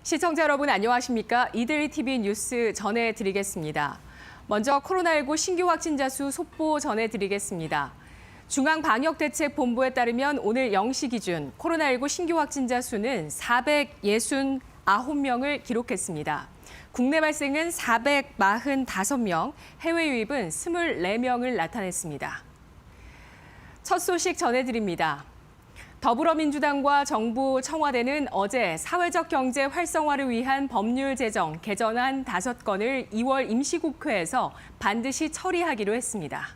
시청자 여러분 안녕하십니까? 이데일리 TV 뉴스 전해드리겠습니다. 먼저 코로나19 신규 확진자 수 속보 전해드리겠습니다. 중앙방역대책본부에 따르면 오늘 0시 기준 코로나19 신규 확진자 수는 469명을 기록했습니다. 국내 발생은 445명, 해외 유입은 24명을 나타냈습니다. 첫 소식 전해드립니다. 더불어민주당과 정부, 청와대는 어제 사회적 경제 활성화를 위한 법률 제정 개정안 5건을 2월 임시국회에서 반드시 처리하기로 했습니다.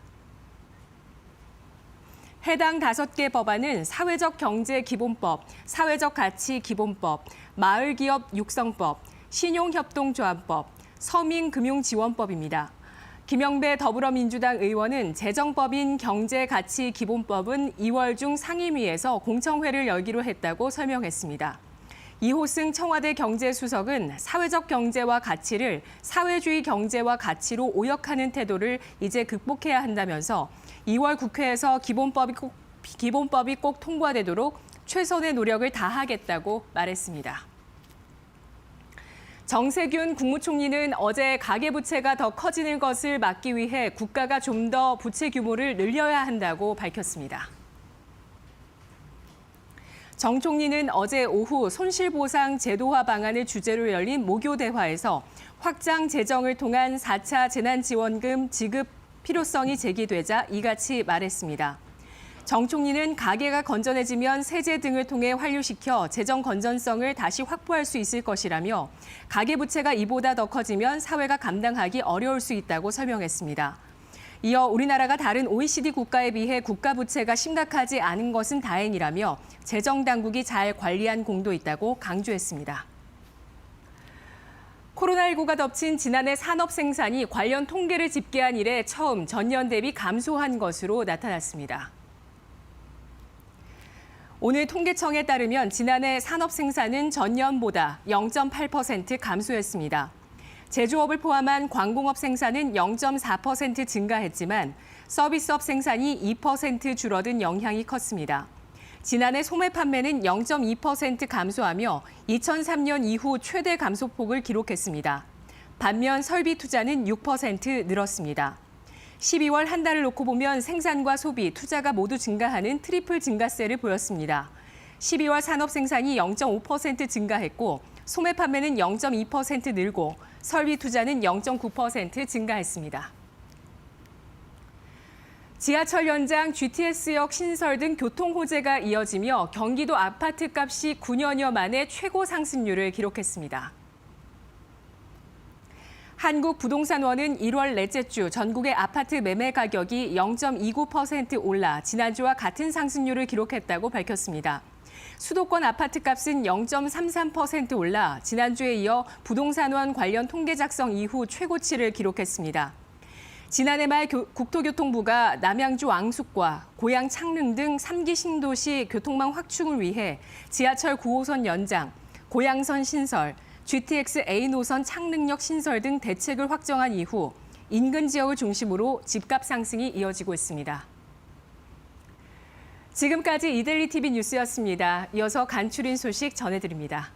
해당 5개 법안은 사회적 경제 기본법, 사회적 가치 기본법, 마을기업 육성법, 신용협동조합법, 서민금융지원법입니다. 김영배 더불어민주당 의원은 제정법인 경제가치기본법은 2월 중 상임위에서 공청회를 열기로 했다고 설명했습니다. 이호승 청와대 경제수석은 사회적 경제와 가치를 사회주의 경제와 가치로 오역하는 태도를 이제 극복해야 한다면서 2월 국회에서 기본법이 꼭 통과되도록 최선의 노력을 다하겠다고 말했습니다. 정세균 국무총리는 어제 가계부채가 더 커지는 것을 막기 위해 국가가 좀 더 부채 규모를 늘려야 한다고 밝혔습니다. 정 총리는 어제 오후 손실보상 제도화 방안을 주제로 열린 모교 대화에서 확장 재정을 통한 4차 재난지원금 지급 필요성이 제기되자 이같이 말했습니다. 정 총리는 가계가 건전해지면 세제 등을 통해 환류시켜 재정 건전성을 다시 확보할 수 있을 것이라며 가계부채가 이보다 더 커지면 사회가 감당하기 어려울 수 있다고 설명했습니다. 이어 우리나라가 다른 OECD 국가에 비해 국가부채가 심각하지 않은 것은 다행이라며 재정당국이 잘 관리한 공도 있다고 강조했습니다. 코로나19가 덮친 지난해 산업 생산이 관련 통계를 집계한 이래 처음 전년 대비 감소한 것으로 나타났습니다. 오늘 통계청에 따르면 지난해 산업 생산은 전년보다 0.8% 감소했습니다. 제조업을 포함한 광공업 생산은 0.4% 증가했지만 서비스업 생산이 2% 줄어든 영향이 컸습니다. 지난해 소매 판매는 0.2% 감소하며 2003년 이후 최대 감소폭을 기록했습니다. 반면 설비 투자는 6% 늘었습니다. 12월 한 달을 놓고 보면 생산과 소비, 투자가 모두 증가하는 트리플 증가세를 보였습니다. 12월 산업 생산이 0.5% 증가했고 소매 판매는 0.2% 늘고 설비 투자는 0.9% 증가했습니다. 지하철 연장, GTS역 신설 등 교통 호재가 이어지며 경기도 아파트값이 9년여 만에 최고 상승률을 기록했습니다. 한국부동산원은 1월 넷째 주 전국의 아파트 매매 가격이 0.29% 올라 지난주와 같은 상승률을 기록했다고 밝혔습니다. 수도권 아파트값은 0.33% 올라 지난주에 이어 부동산원 관련 통계 작성 이후 최고치를 기록했습니다. 지난해 말 국토교통부가 남양주 왕숙과 고양 창릉 등 3기 신도시 교통망 확충을 위해 지하철 9호선 연장, 고양선 신설, GTX A 노선 창릉역 신설 등 대책을 확정한 이후 인근 지역을 중심으로 집값 상승이 이어지고 있습니다. 지금까지 이데일리 TV 뉴스였습니다. 이어서 간추린 소식 전해드립니다.